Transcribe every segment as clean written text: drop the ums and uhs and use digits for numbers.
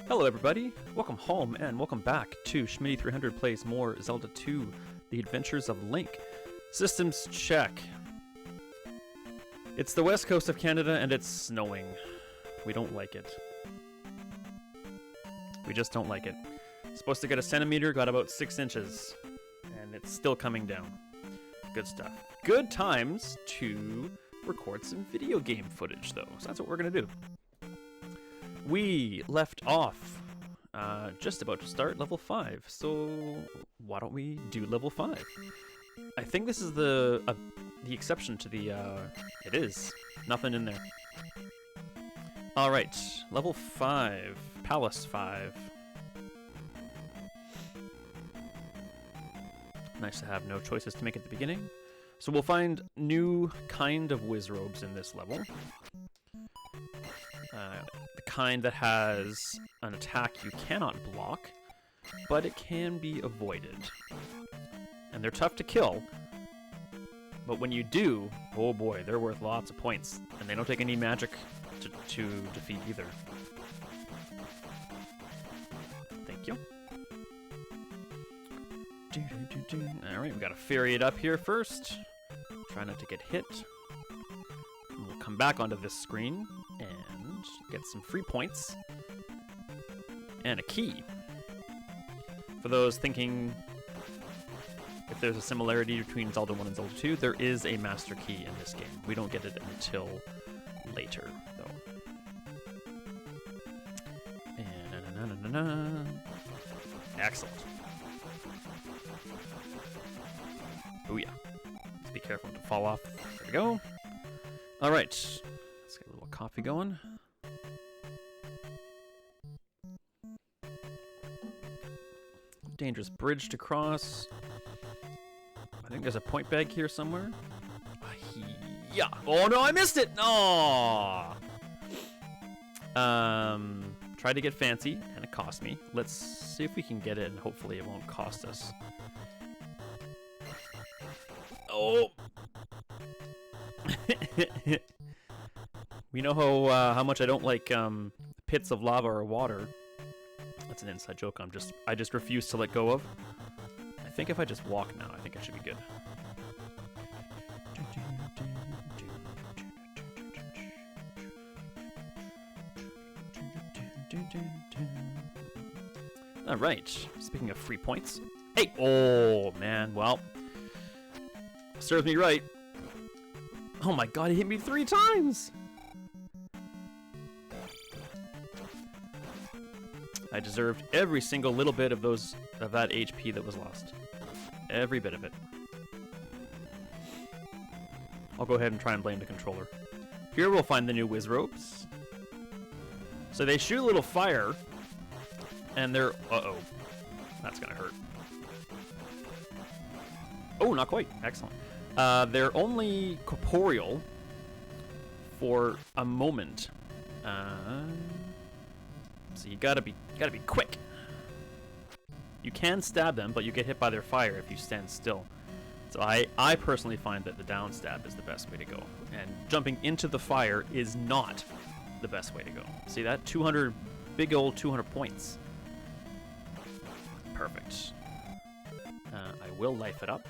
Hello everybody, welcome home and welcome back to Schmitty300 plays more Zelda 2, The Adventures of Link. Systems check. It's the west coast of Canada and it's snowing. We don't like it. We just don't like it. Supposed to get a centimeter, got about 6 inches. And it's still coming down. Good stuff. Good times to record some video game footage though, so that's what we're gonna do. We left off just about to start level 5, so why don't we do level 5? I think this is the exception to the, it is. Nothing in there. Alright, level 5, Palace 5. Nice to have no choices to make at the beginning. So we'll find new kind of Wizrobes in this level. The kind that has an attack you cannot block, but it can be avoided. And they're tough to kill, but when you do, oh boy, they're worth lots of points, and they don't take any magic to defeat either. Thank you. Alright, we gotta ferry it up here first. Try not to get hit. And we'll come back onto this screen and get some free points and a key. For those thinking if there's a similarity between Zelda 1 and Zelda 2, there is a master key in this game. We don't get it until later, though. And excellent. Oh yeah. Let's be careful not to fall off. There we go. Alright. Let's get a little coffee going. Dangerous bridge to cross. I think there's a point bag here somewhere. Yeah. Oh no, I missed it! No. Tried to get fancy, and it cost me. Let's see if we can get it, and hopefully it won't cost us. Oh! We know how much I don't like pits of lava or water. That's an inside joke I just refuse to let go of. I think if I just walk now, I think I should be good. Alright, speaking of free points. Hey! Oh, man, well. Serves me right. Oh my god, he hit me 3 times! I deserved every single little bit of that HP that was lost. Every bit of it. I'll go ahead and try and blame the controller. Here we'll find the new Wizrobes. So they shoot a little fire, and they're... Uh-oh. That's gonna hurt. Oh, not quite. Excellent. They're only corporeal for a moment. So you gotta be quick. You can stab them, but you get hit by their fire if you stand still. So I personally find that the down stab is the best way to go, and jumping into the fire is not the best way to go. See that? 200, big old 200 points. Perfect. I will life it up.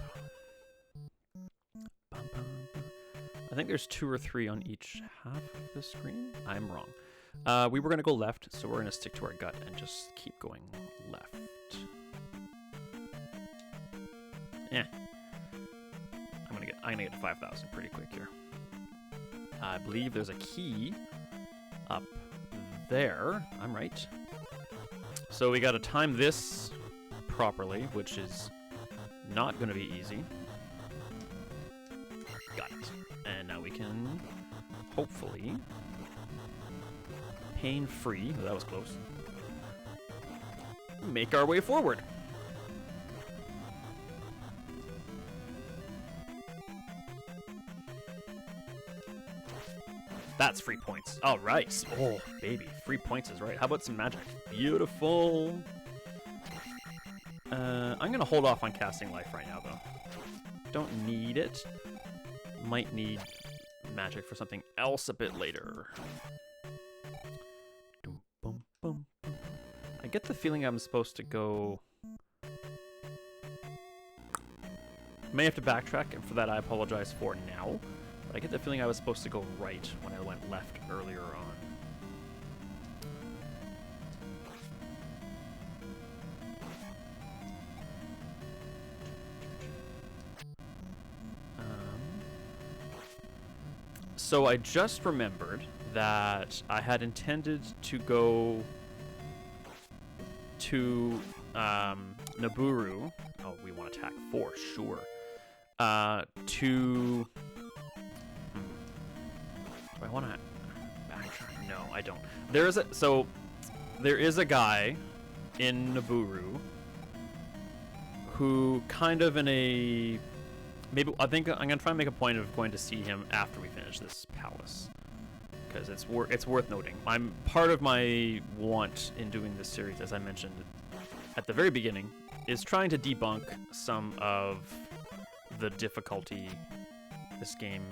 I think there's 2 or 3 on each half of the screen. I'm wrong. We were gonna go left, so we're gonna stick to our gut and just keep going left. Yeah. I'm gonna get to 5,000 pretty quick here. I believe there's a key up there. I'm right. So we gotta time this properly, which is not gonna be easy. Got it. And now we can hopefully pain-free, that was close, make our way forward. That's free points. All right. Oh, baby. Free points is right. How about some magic? Beautiful. I'm going to hold off on casting life right now, though. Don't need it. Might need magic for something else a bit later. get the feeling I'm supposed to go... May have to backtrack, and for that I apologize for now. But I get the feeling I was supposed to go right when I went left earlier on. So I just remembered that I had intended to go to Naburu. Oh, we want to attack for sure. Do I want to backtrack? No, I don't. There is a guy in Naburu who kind of in a I think I'm gonna try and make a point of going to see him after we finish this palace, because it's worth noting. Part of my want in doing this series, as I mentioned at the very beginning, is trying to debunk some of the difficulty this game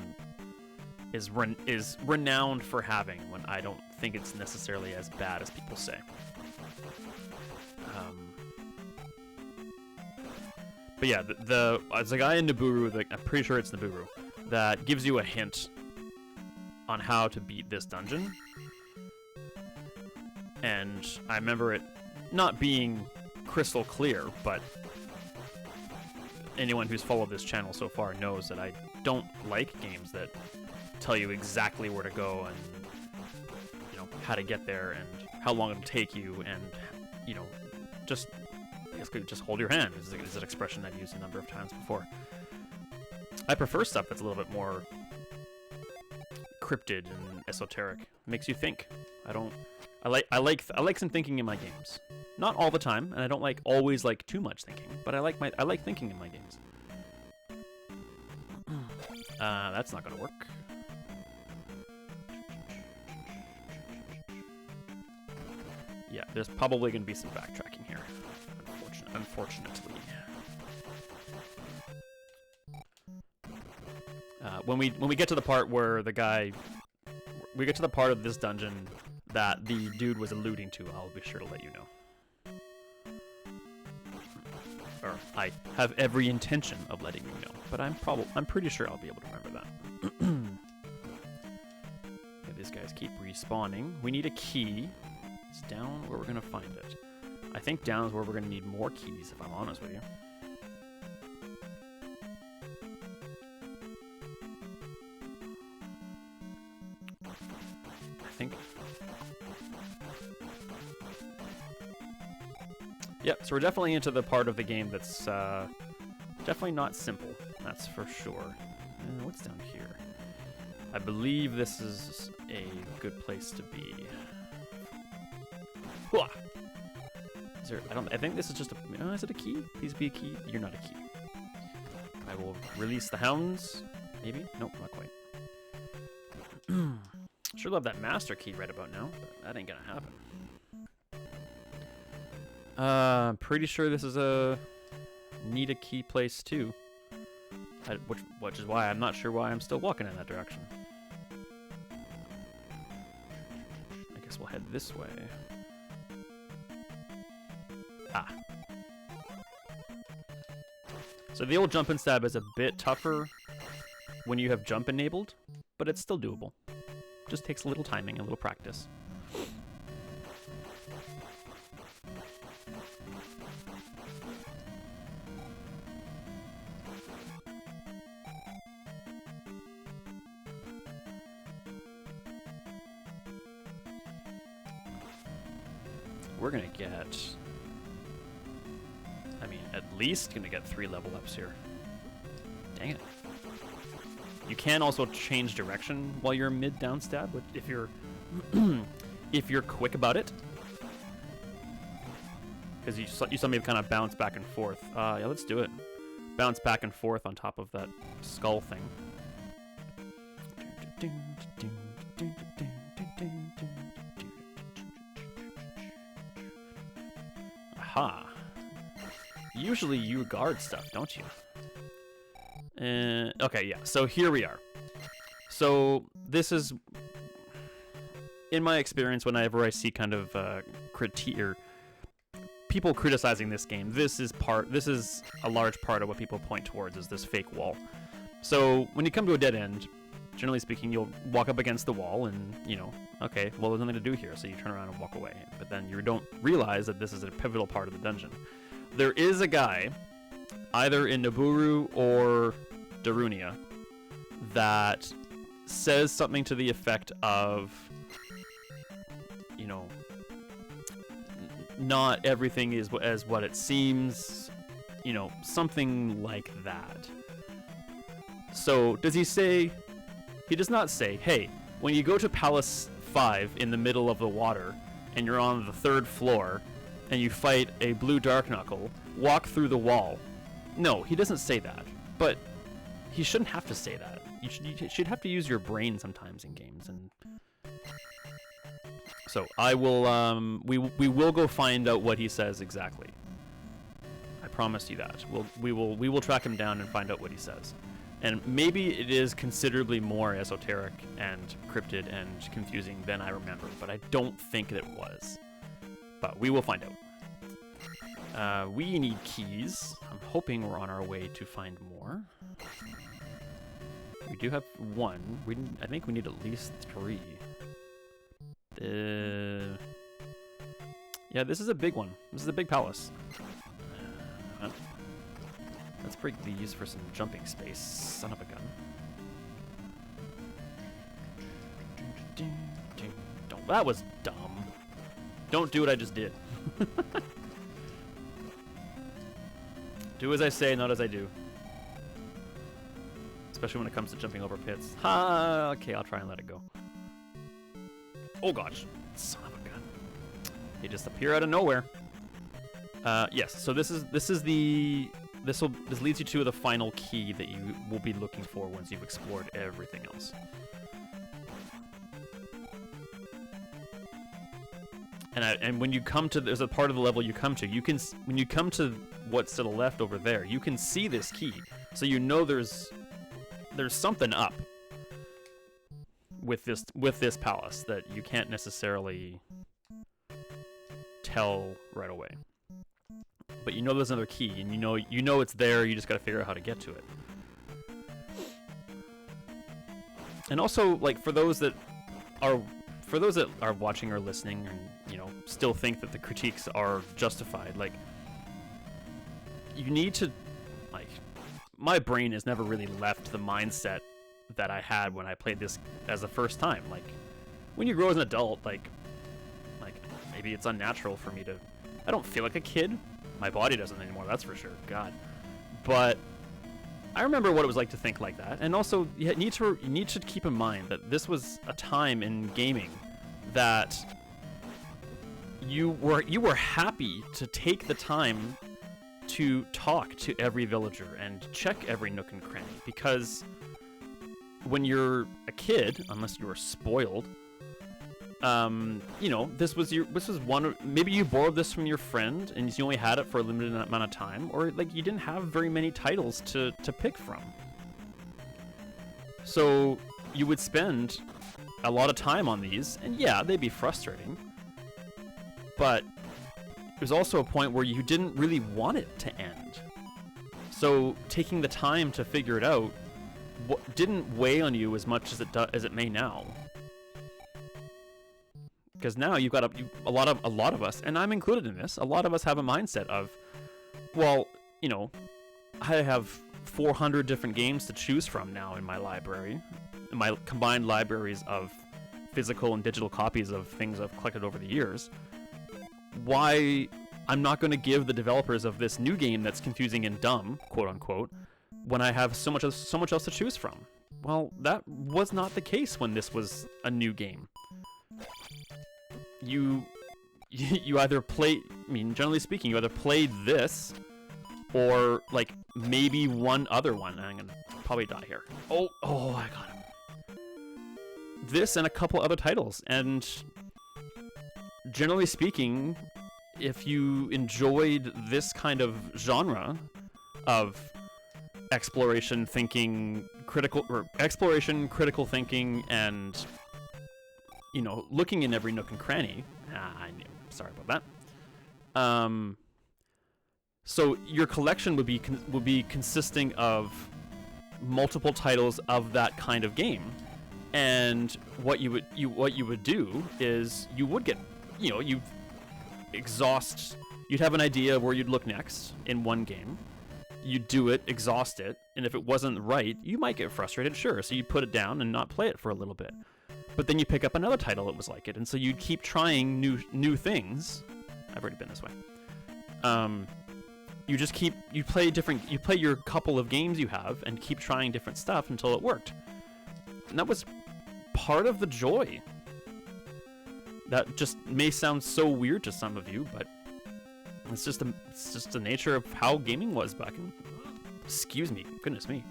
is renowned for having, when I don't think it's necessarily as bad as people say. But yeah, there's a guy in Naburu, I'm pretty sure it's Naburu, that gives you a hint on how to beat this dungeon. And I remember it not being crystal clear, but anyone who's followed this channel so far knows that I don't like games that tell you exactly where to go and, you know, how to get there and how long it'll take you, and, you know, just hold your hand is an expression I've used a number of times before. I prefer stuff that's a little bit more cryptid and esoteric. Makes you think. I like some thinking in my games. Not all the time, and I don't always like too much thinking, but I like thinking in my games. That's not gonna work. Yeah, there's probably gonna be some backtracking here. Unfortunately. When we get to the part where we get to the part of this dungeon that the dude was alluding to, I'll be sure to let you know. Or I have every intention of letting you know, but I'm pretty sure I'll be able to remember that. Okay, these guys keep respawning. We need a key. It's down where we're gonna find it. I think down is where we're going to need more keys, if I'm honest with you. I think... Yep, so we're definitely into the part of the game that's definitely not simple, that's for sure. What's down here? I believe this is a good place to be. Hooah! I think this is just a... is it a key? Please be a key. You're not a key. I will release the hounds. Maybe? Nope, not quite. Sure love that master key right about now, but that ain't gonna happen. I'm pretty sure this is a... need a key place too. Which is why I'm not sure why I'm still walking in that direction. I guess we'll head this way. Ah. So the old jump and stab is a bit tougher when you have jump enabled, but it's still doable. Just takes a little timing, a little practice. We're gonna get... I mean, at least gonna get 3 level ups here. Dang it. You can also change direction while you're mid down stab, if you're if you're quick about it. Because you saw me kind of bounce back and forth. Yeah, let's do it. Bounce back and forth on top of that skull thing. Aha. Usually you guard stuff, don't you? Okay, yeah, so here we are. So this is, in my experience, whenever I see kind of critique or people criticizing this game, this is a large part of what people point towards, is this fake wall. So when you come to a dead end, generally speaking, you'll walk up against the wall and, you know, okay, well, there's nothing to do here, so you turn around and walk away. But then you don't realize that this is a pivotal part of the dungeon. There is a guy, either in Naburu or Darunia, that says something to the effect of, you know, not everything is as what it seems, you know, something like that. So, does he say... He does not say, hey, when you go to Palace 5 in the middle of the water, and you're on the 3rd floor, and you fight a blue dark knuckle, walk through the wall. No, he doesn't say that. But he shouldn't have to say that. You should have to use your brain sometimes in games. And so I will, we will go find out what he says exactly. I promise you that. We will track him down and find out what he says. And maybe it is considerably more esoteric and cryptid and confusing than I remember, but I don't think it was. But we will find out. We need keys. I'm hoping we're on our way to find more. We do have 1. I think we need at least 3. Yeah, this is a big one. This is a big palace. Let's break these for some jumping space. Son of a gun. That was dumb. Don't do what I just did. Do as I say, not as I do. Especially when it comes to jumping over pits. Ha! Okay, I'll try and let it go. Oh gosh. Son of a gun. They just appear out of nowhere. Yes, so this leads you to the final key that you will be looking for once you've explored everything else. And when you come to, there's a part of the level you come to, when you come to what's to the left over there, you can see this key. So you know there's something up with this palace that you can't necessarily tell right away. But you know there's another key, and you know it's there. You just got to figure out how to get to it. And also, like, for those that are watching or listening, and still think that the critiques are justified, like, you need to, like, my brain has never really left the mindset that I had when I played this as the first time. Like, when you grow as an adult, like maybe it's unnatural for me to. I don't feel like a kid. My body doesn't anymore, that's for sure. God. But I remember what it was like to think like that. And also, you need to keep in mind that this was a time in gaming that you were happy to take the time to talk to every villager and check every nook and cranny, because when you're a kid, unless you were spoiled, this was one. Maybe you borrowed this from your friend and you only had it for a limited amount of time, or like you didn't have very many titles to pick from. So you would spend a lot of time on these, and yeah, they'd be frustrating. But there's also a point where you didn't really want it to end. So taking the time to figure it out didn't weigh on you as much as it may now. Because now you've got a lot of us, and I'm included in this. A lot of us have a mindset of, well, I have 400 different games to choose from now in my library, in my combined libraries of physical and digital copies of things I've collected over the years. Why I'm not going to give the developers of this new game that's confusing and dumb, quote unquote, when I have so much else to choose from? Well, that was not the case when this was a new game. You either generally speaking, you either played this, or like maybe one other one. I'm gonna probably die here. Oh, I got him. This and a couple other titles, and generally speaking, if you enjoyed this kind of genre of critical thinking, and looking in every nook and cranny. Sorry about that. So your collection would be consisting of multiple titles of that kind of game, and what you would do is you would get, you'd have an idea of where you'd look next in one game. You'd do it, exhaust it, and if it wasn't right, you might get frustrated, sure. So you'd put it down and not play it for a little bit. But then you pick up another title that was like it, and so you'd keep trying new things. I've already been this way. You play your couple of games you have and keep trying different stuff until it worked. And that was part of the joy. That just may sound so weird to some of you, but it's just the nature of how gaming was back in, excuse me, goodness me.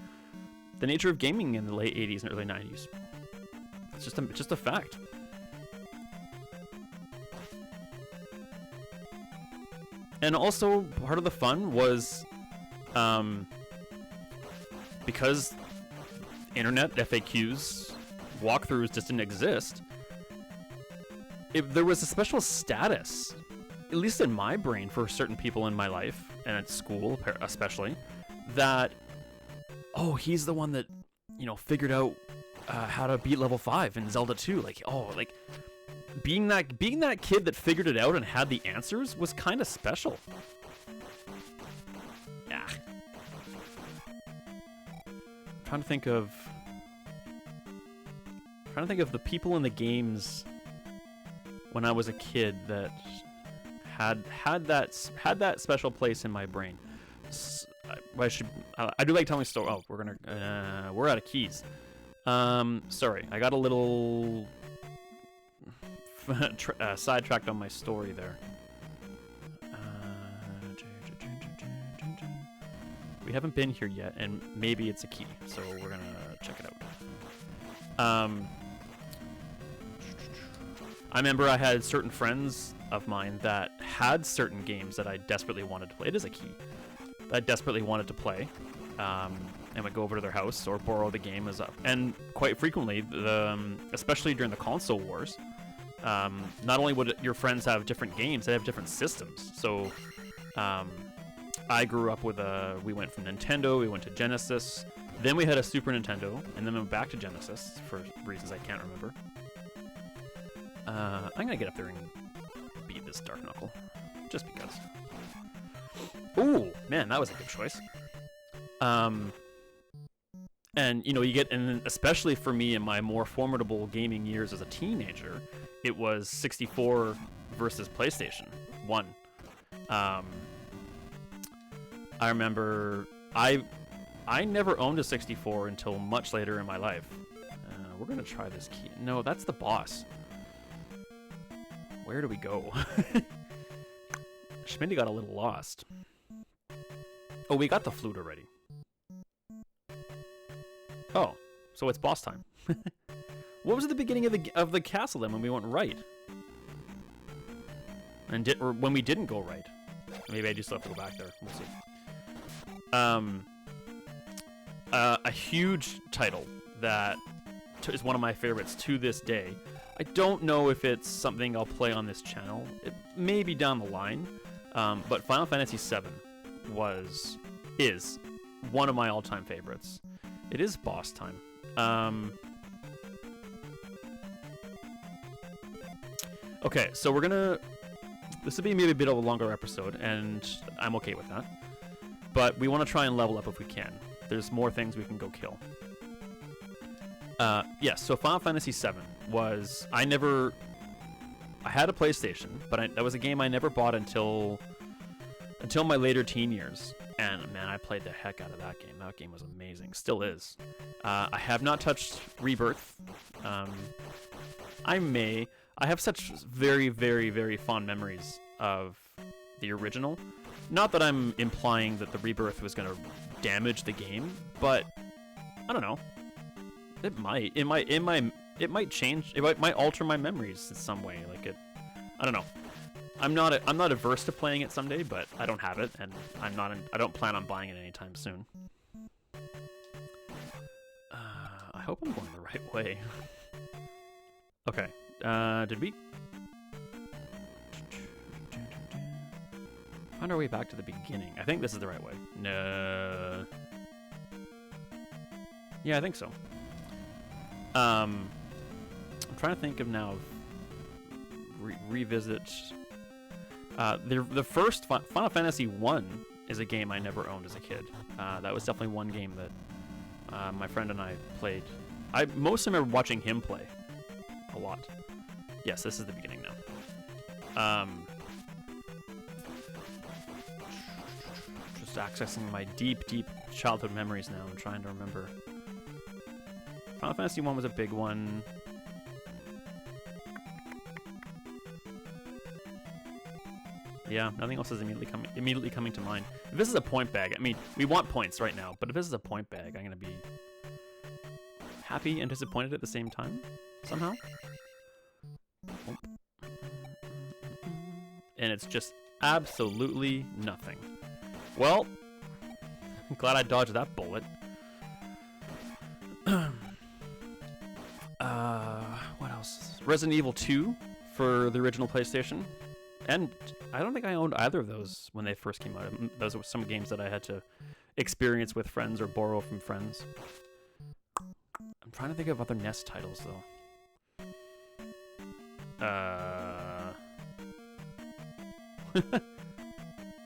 The nature of gaming in the late 80s and early 90s. It's just a fact. And also, part of the fun was, because internet FAQs, walkthroughs just didn't exist, there was a special status, at least in my brain, for certain people in my life, and at school especially, that, oh, he's the one that, figured out how to beat level 5 in Zelda 2. Being that kid that figured it out and had the answers was kind of special. Yeah. I'm trying to think of the people in the games when I was a kid that had that special place in my brain. I do like telling stories. Oh, we're out of keys. Sorry, I got a little sidetracked on my story there. We haven't been here yet, and maybe it's a key, so we're gonna check it out. I remember I had certain friends of mine that had certain games that I desperately wanted to play. It is a key. That I desperately wanted to play. And would go over to their house or borrow the game and quite frequently, especially during the console wars, not only would your friends have different games, they have different systems. So I grew up with we went from Nintendo, we went to Genesis, then we had a Super Nintendo, and then we went back to Genesis for reasons I can't remember. I'm gonna get up there and beat this Dark Knuckle, just because. Ooh, man, that was a good choice. And and especially for me in my more formidable gaming years as a teenager, it was 64 versus PlayStation 1. I remember I never owned a 64 until much later in my life. We're gonna try this key. No, that's the boss. Where do we go? Schmindy got a little lost. Oh, we got the flute already. Oh, so it's boss time. What was at the beginning of the castle then when we went right? Or when we didn't go right? Maybe I just have to go back there. We'll see. A huge title that is one of my favorites to this day. I don't know if it's something I'll play on this channel. It may be down the line, but Final Fantasy VII is one of my all-time favorites. It is boss time. Okay, so this will be maybe a bit of a longer episode, and I'm okay with that. But we want to try and level up if we can. There's more things we can go kill. Yes, so Final Fantasy VII was... I had a PlayStation, but that was a game I never bought until my later teen years. And man, I played the heck out of that game. That game was amazing. Still is. I have not touched Rebirth. I have such very, very, very fond memories of the original. Not that I'm implying that the Rebirth was going to damage the game, but I don't know. It might. It might change. It might alter my memories in some way. I don't know. I'm not averse to playing it someday, but I don't have it, and I don't plan on buying it anytime soon. I hope I'm going the right way. Okay. Did we? Find our way back to the beginning. I think this is the right way. No. Yeah, I think so. I'm trying to think of now. Revisit. The first Final Fantasy 1 is a game I never owned as a kid. That was definitely one game that my friend and I played. I mostly remember watching him play a lot. Yes, this is the beginning now. Just accessing my deep, deep childhood memories now and trying to remember. Final Fantasy 1 was a big one. Yeah, nothing else is immediately coming to mind. If this is a point bag, I mean, we want points right now, but if this is a point bag, I'm gonna be happy and disappointed at the same time, somehow. Oh. And it's just absolutely nothing. Well, I'm glad I dodged that bullet. What else? Resident Evil 2 for the original PlayStation. And I don't think I owned either of those when they first came out. Those were some games that I had to experience with friends or borrow from friends. I'm trying to think of other NES titles, though.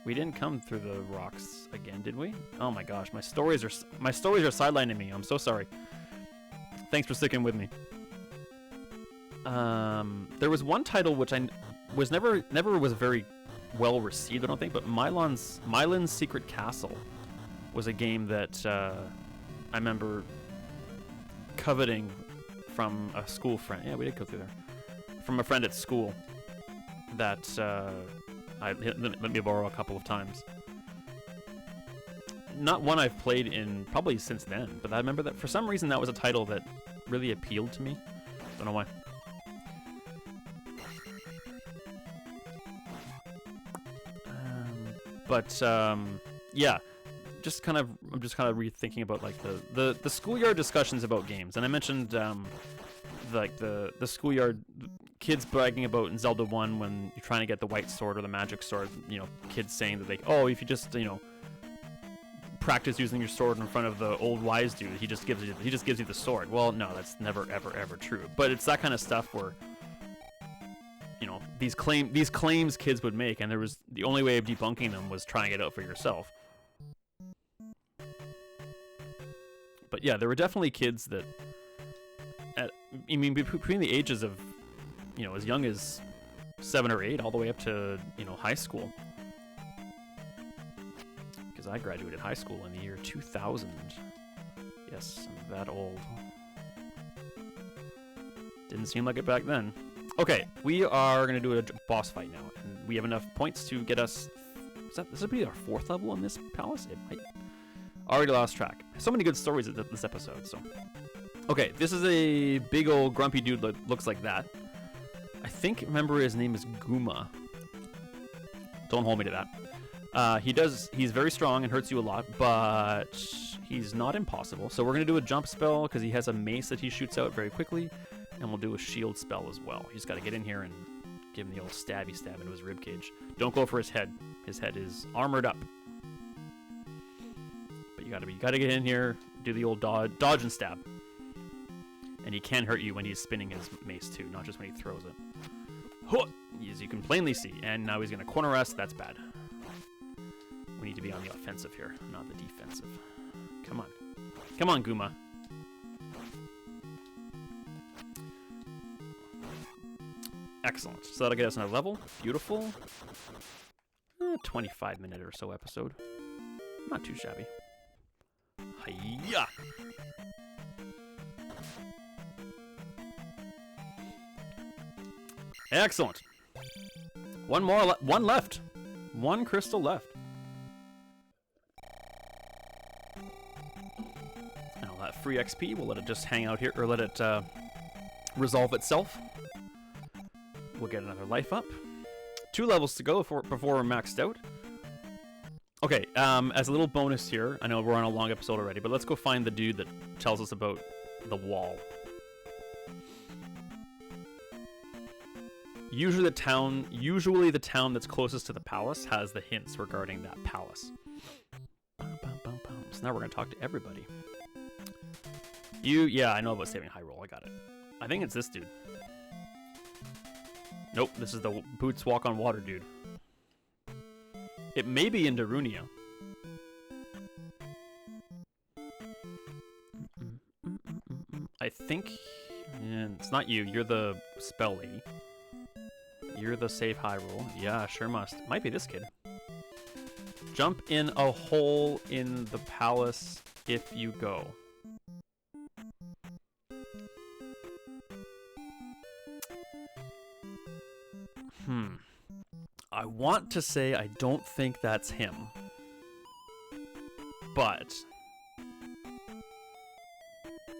We didn't come through the rocks again, did we? Oh my gosh, my stories are sidelining me. I'm so sorry. Thanks for sticking with me. There was one title which I was never was very well received, I don't think, but Mylan's Secret Castle was a game that I remember coveting from a school friend. Yeah, we did go through there. From a friend at school that let me borrow a couple of times. Not one I've played in probably since then, but I remember that for some reason that was a title that really appealed to me. Don't know why. Yeah, I'm just kind of rethinking about like the schoolyard discussions about games, and I mentioned like the schoolyard kids bragging about in Zelda 1 when you're trying to get the white sword or the magic sword, you know, kids saying that if you just, you know, practice using your sword in front of the old wise dude, he just gives you the sword. Well, no, that's never ever true. But it's that kind of stuff where, you know, these claims kids would make, and the only way of debunking them was trying it out for yourself. But yeah, there were definitely kids that, between the ages of, you know, as young as 7 or 8 all the way up to, you know, high school. Because I graduated high school in the year 2000. Yes, I'm that old. Didn't seem like it back then. Okay, we are going to do a boss fight now, and we have enough points to get us... This would be our 4th level in this palace? It might... Already lost track. So many good stories at this episode, so... Okay, this is a big old grumpy dude that looks like that. I think, remember, his name is Guma. Don't hold me to that. He's very strong and hurts you a lot, but he's not impossible. So we're going to do a jump spell, because he has a mace that he shoots out very quickly. And we'll do a shield spell as well. He's got to get in here and give him the old stabby stab into his ribcage. Don't go for his head. His head is armored up. But you gotta get in here, do the old dodge and stab. And he can hurt you when he's spinning his mace too, not just when he throws it. As you can plainly see. And now he's gonna corner us. That's bad. We need to be on the offensive here, not the defensive. Come on. Come on, Guma. Excellent. So that'll get us another level. Beautiful. 25-minute or so episode. Not too shabby. Hiya! Excellent. One left. One crystal left. And all that free XP, we'll let it just hang out here, or let it resolve itself. We'll get another life up. 2 levels to go before we're maxed out. Okay, as a little bonus here, I know we're on a long episode already, but let's go find the dude that tells us about the wall. usually the town that's closest to the palace has the hints regarding that palace. So now we're gonna talk to everybody. Yeah, I know about saving Hyrule. I got it. I think it's this dude. Nope, this is the Boots Walk on Water dude. It may be in Darunia. I think... Yeah, it's not you. You're the spell lady. You're the save Hyrule. Yeah, sure must. Might be this kid. Jump in a hole in the palace if you go. I want to say I don't think that's him. But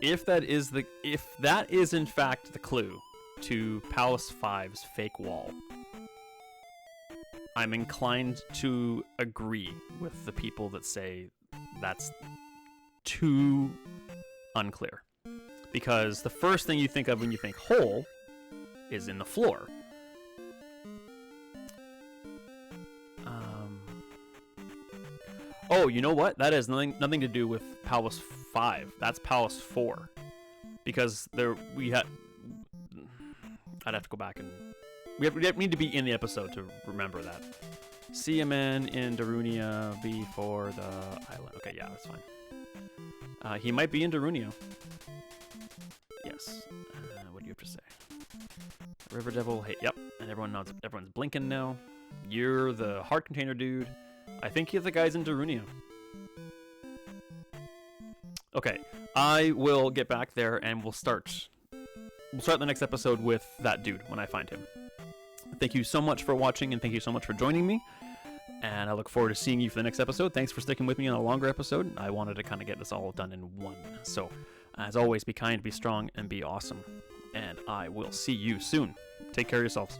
if that is in fact the clue to Palace 5's fake wall, I'm inclined to agree with the people that say that's too unclear. Because the first thing you think of when you think hole is in the floor. Oh, you know what? That has nothing to do with Palace 5. That's Palace 4. Because I'd have to go back and... We need to be in the episode to remember that. See a man in Darunia before the island. Okay, yeah, that's fine. He might be in Darunia. Yes. What do you have to say? River Devil, hey, yep. And everyone knows, everyone's blinking now. You're the heart container dude. I think the guy's in Darunia. Okay, I will get back there and we'll start the next episode with that dude when I find him. Thank you so much for watching and thank you so much for joining me. And I look forward to seeing you for the next episode. Thanks for sticking with me on a longer episode. I wanted to kind of get this all done in one. So, as always, be kind, be strong, and be awesome. And I will see you soon. Take care of yourselves.